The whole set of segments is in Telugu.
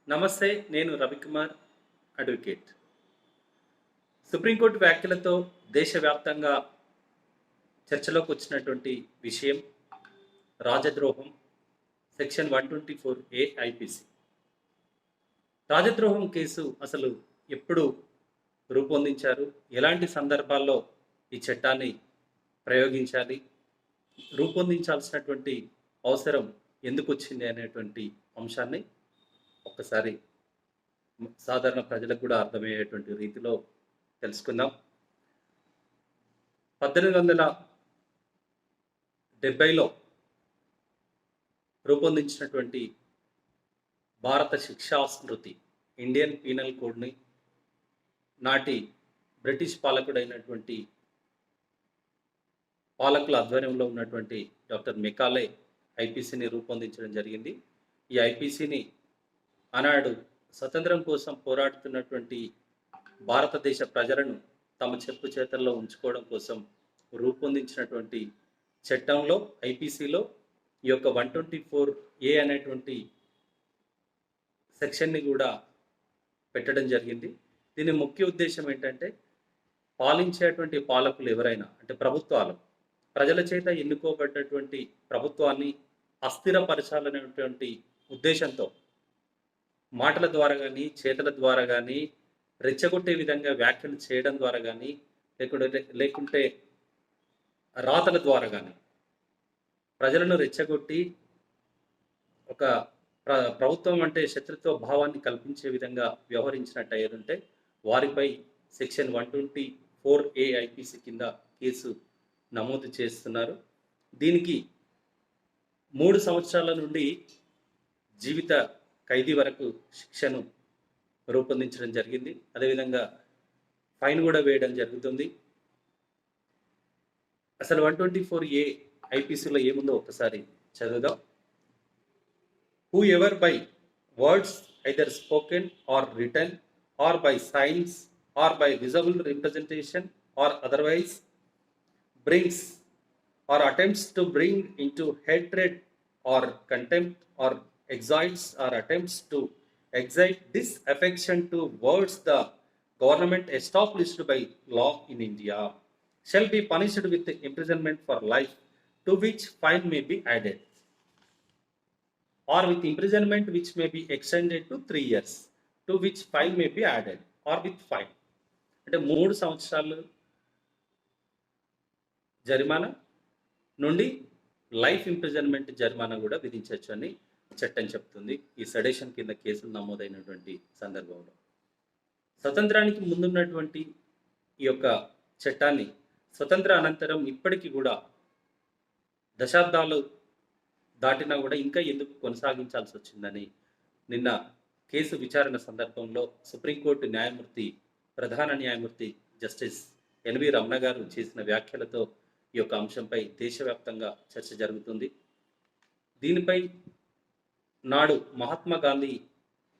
నమస్తే. నేను రవికుమార్, అడ్వకేట్. సుప్రీంకోర్టు వ్యాఖ్యలతో దేశవ్యాప్తంగా చర్చలోకి వచ్చినటువంటి విషయం రాజద్రోహం, సెక్షన్ 124A ఐపీసీ. రాజద్రోహం కేసు అసలు ఎప్పుడు రూపొందించారు? ఎలాంటి సందర్భాల్లో ఈ చట్టాన్ని ప్రయోగించాలి? రూపొందించాల్సినటువంటి అవసరం ఎందుకు వచ్చింది అనేటువంటి అంశాన్ని ఒక్కసారి సాధారణ ప్రజలకు కూడా అర్థమయ్యేటువంటి రీతిలో తెలుసుకుందాం. 1870లో రూపొందించినటువంటి భారత శిక్షా స్మృతి ఇండియన్ పీనల్ కోడ్ని నాటి బ్రిటిష్ పాలకుడైనటువంటి పాలకుల ఆధ్వర్యంలో ఉన్నటువంటి డాక్టర్ మెకాలే ఐపీసీని రూపొందించడం జరిగింది. ఈ ఐపీసీని ఆనాడు స్వతంత్రం కోసం పోరాడుతున్నటువంటి భారతదేశ ప్రజలను తమ చెప్పు చేతల్లో ఉంచుకోవడం కోసం రూపొందించినటువంటి చట్టంలో ఐపీసీలో ఈ యొక్క 124A అనేటువంటి సెక్షన్ని కూడా పెట్టడం జరిగింది. దీని ముఖ్య ఉద్దేశం ఏంటంటే పాలించేటువంటి పాలకులు ఎవరైనా అంటే ప్రభుత్వాలు ప్రజల చేత ఎన్నుకోబడ్డటువంటి ప్రభుత్వాన్ని అస్థిరపరచాలనేటువంటి ఉద్దేశంతో మాటల ద్వారా కానీ చేతల ద్వారా కానీ రెచ్చగొట్టే విధంగా వ్యాఖ్యలు చేయడం ద్వారా కానీ లేకుంటే రాతల ద్వారా కానీ ప్రజలను రెచ్చగొట్టి ఒక ప్రభుత్వం అంటే శత్రుత్వ భావాన్ని కల్పించే విధంగా వ్యవహరించినట్టు అయ్యేదంటే వారిపై సెక్షన్ 124A ఐపీసీ కింద కేసు నమోదు చేస్తున్నారు. దీనికి 3 సంవత్సరాల నుండి జీవిత ఖైదీ వరకు శిక్షను రూపొందించడం జరిగింది. అదేవిధంగా ఫైన్ కూడా వేయడం జరుగుతుంది. అసలు 124A ఐపీసీలో ఏముందో ఒకసారి చదువుదాం. Whoever by words either spoken or written or by signs or by visible representation or otherwise brings or attempts to bring into hatred or contempt or excites or attempts to excite disaffection towards the government established by law in India shall be punished with imprisonment for life, to which fine may be added, or with imprisonment which may be extended to 3 years, to which fine may be added, or with fine. అంటే 3 సంవత్సరాలు జరిమానా నుండి లైఫ్ ఇంప్రిజన్మెంట్ జరిమానా కూడా విధించవచ్చు అని చట్టం చెప్తుంది. ఈ సెడేషన్ కింద కేసులు నమోదైనటువంటి సందర్భంలో స్వతంత్రానికి ముందున్నటువంటి ఈ యొక్క చట్టాన్ని స్వతంత్ర అనంతరం ఇప్పటికీ కూడా దశాబ్దాలు దాటినా కూడా ఇంకా ఎందుకు కొనసాగించాల్సి వచ్చిందని నిన్న కేసు విచారణ సందర్భంలో సుప్రీంకోర్టు న్యాయమూర్తి ప్రధాన న్యాయమూర్తి జస్టిస్ ఎన్వి రమణ గారు చేసిన వ్యాఖ్యలతో ఈ యొక్క అంశంపై దేశవ్యాప్తంగా చర్చ జరుగుతుంది. దీనిపై నాడు మహాత్మా గాంధీ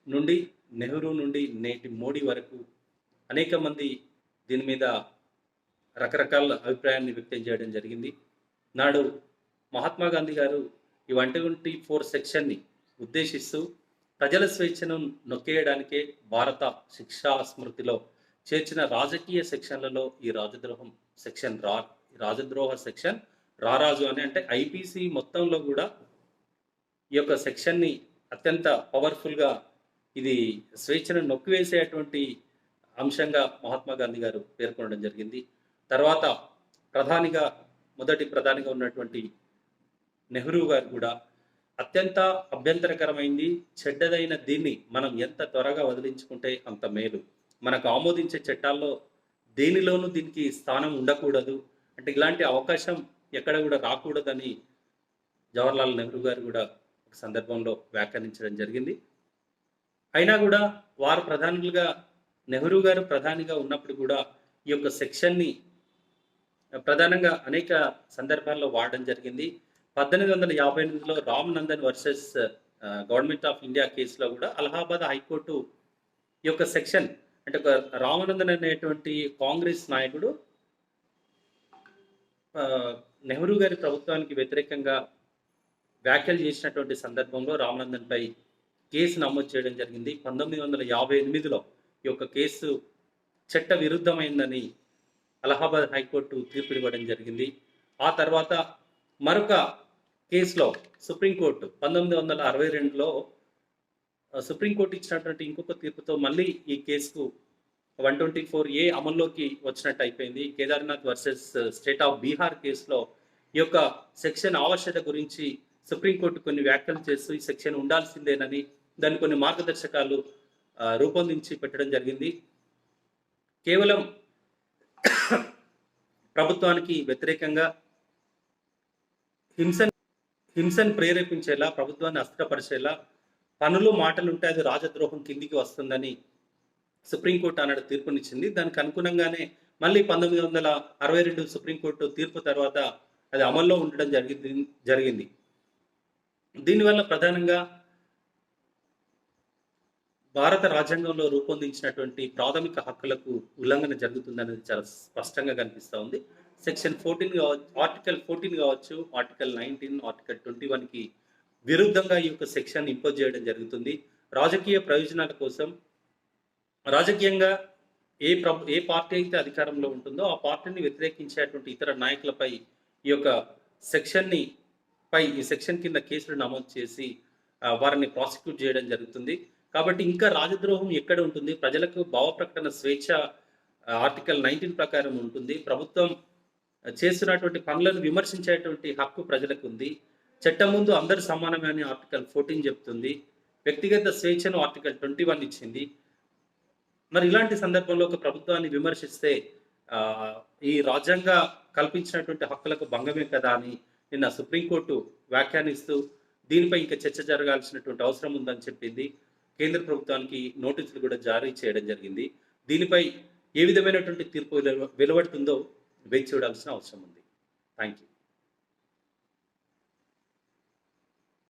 నుండి నెహ్రూ నుండి నేటి మోడీ వరకు అనేక మంది దీని మీద రకరకాల అభిప్రాయాన్ని వ్యక్తం చేయడం జరిగింది. నాడు మహాత్మా గాంధీ గారు ఈ 124 సెక్షన్ని ఉద్దేశిస్తూ ప్రజల స్వేచ్ఛను నొక్కేయడానికే భారత శిక్షా స్మృతిలో చేర్చిన రాజకీయ సెక్షన్లలో ఈ రాజద్రోహ సెక్షన్ రారాజు అని అంటే ఐపీసీ మొత్తంలో కూడా ఈ యొక్క సెక్షన్ని అత్యంత పవర్ఫుల్గా ఇది స్వేచ్ఛను నొక్కివేసేటువంటి అంశంగా మహాత్మా గాంధీ గారు పేర్కొనడం జరిగింది. తర్వాత మొదటి ప్రధానిగా ఉన్నటువంటి నెహ్రూ గారు కూడా అత్యంత అభ్యంతరకరమైంది, చెడ్డదైన దీన్ని మనం ఎంత త్వరగా వదిలించుకుంటే అంత మేలు, మనకు ఆమోదించే చట్టాల్లో దేనిలోనూ దీనికి స్థానం ఉండకూడదు, అంటే ఇలాంటి అవకాశం ఎక్కడ కూడా రాకూడదని జవహర్లాల్ నెహ్రూ గారు కూడా ఒక సందర్భంలో వ్యాఖ్యానించడం జరిగింది. అయినా కూడా వారు నెహ్రూ గారు ప్రధానిగా ఉన్నప్పుడు కూడా ఈ యొక్క సెక్షన్ని ప్రధానంగా అనేక సందర్భాల్లో వాడడం జరిగింది. 1858లో Ram Nandan versus government of India కేసులో కూడా అలహాబాద్ హైకోర్టు ఈ యొక్క సెక్షన్ అంటే ఒక రామనందన్ అనేటువంటి కాంగ్రెస్ నాయకుడు నెహ్రూ గారి ప్రభుత్వానికి వ్యతిరేకంగా వ్యాఖ్యలు చేసినటువంటి సందర్భంలో రామనందన్పై కేసు నమోదు చేయడం జరిగింది. 1958లో ఈ యొక్క కేసు చట్ట విరుద్ధమైందని అలహాబాద్ హైకోర్టు తీర్పు ఇవ్వడం జరిగింది. ఆ తర్వాత మరొక కేసులో సుప్రీంకోర్టు 1962లో సుప్రీంకోర్టు ఇచ్చినటువంటి ఇంకొక తీర్పుతో మళ్ళీ ఈ కేసుకు 124A అమల్లోకి వచ్చినట్టు అయిపోయింది. Kedarnath versus state of Bihar కేసులో ఈ యొక్క సెక్షన్ ఆవశ్యకత గురించి సుప్రీంకోర్టు కొన్ని వ్యాఖ్యలు చేస్తూ ఈ సెక్షన్ ఉండాల్సిందేనని దాన్ని కొన్ని మార్గదర్శకాలు రూపొందించి పెట్టడం జరిగింది. కేవలం ప్రభుత్వానికి వ్యతిరేకంగా హింసను ప్రేరేపించేలా, ప్రభుత్వాన్ని అస్థిరపరిచేలా పనులు మాటలు ఉంటే అది రాజద్రోహం కిందికి వస్తుందని సుప్రీంకోర్టు ఆనాడు తీర్పునిచ్చింది. దానికి అనుగుణంగానే మళ్ళీ 1962 సుప్రీంకోర్టు తీర్పు తర్వాత అది అమల్లో ఉండడం జరిగింది. దీనివల్ల ప్రధానంగా భారత రాజ్యాంగంలో రూపొందించినటువంటి ప్రాథమిక హక్కులకు ఉల్లంఘన జరుగుతుందనేది చాలా స్పష్టంగా కనిపిస్తూ ఉంది. సెక్షన్ 14 కావచ్చు, ఆర్టికల్ 14 కావచ్చు, ఆర్టికల్ 19, ఆర్టికల్ 21కి విరుద్ధంగా ఈ యొక్క సెక్షన్ ఇంపోజ్ చేయడం జరుగుతుంది. రాజకీయ ప్రయోజనాల కోసం రాజకీయంగా ఏ పార్టీ అయితే అధికారంలో ఉంటుందో ఆ పార్టీని వ్యతిరేకించేటువంటి ఇతర నాయకులపై ఈ యొక్క ఈ సెక్షన్ కింద కేసులు నమోదు చేసి వారిని ప్రాసిక్యూట్ చేయడం జరుగుతుంది. కాబట్టి ఇంకా రాజద్రోహం ఎక్కడ ఉంటుంది? ప్రజలకు భావ ప్రకటన స్వేచ్ఛ ఆర్టికల్ 19 ప్రకారం ఉంటుంది. ప్రభుత్వం చేస్తున్నటువంటి పనులను విమర్శించేటువంటి హక్కు ప్రజలకు ఉంది. చట్టం ముందు అందరు సమానమే అని ఆర్టికల్ 14 చెప్తుంది. వ్యక్తిగత స్వేచ్ఛను ఆర్టికల్ 21 ఇచ్చింది. మరి ఇలాంటి సందర్భంలో ఒక ప్రభుత్వాన్ని విమర్శిస్తే ఈ రాజ్యాంగ కల్పించినటువంటి హక్కులకు భంగమే కదా అని నిన్న సుప్రీంకోర్టు వ్యాఖ్యానిస్తూ దీనిపై ఇంకా చర్చ జరగాల్సినటువంటి అవసరం ఉందని చెప్పింది. కేంద్ర ప్రభుత్వానికి నోటీసులు కూడా జారీ చేయడం జరిగింది. దీనిపై ఏ విధమైనటువంటి తీర్పు వెలువడుతుందో వేచి చూడాల్సిన అవసరం ఉంది. Thank you.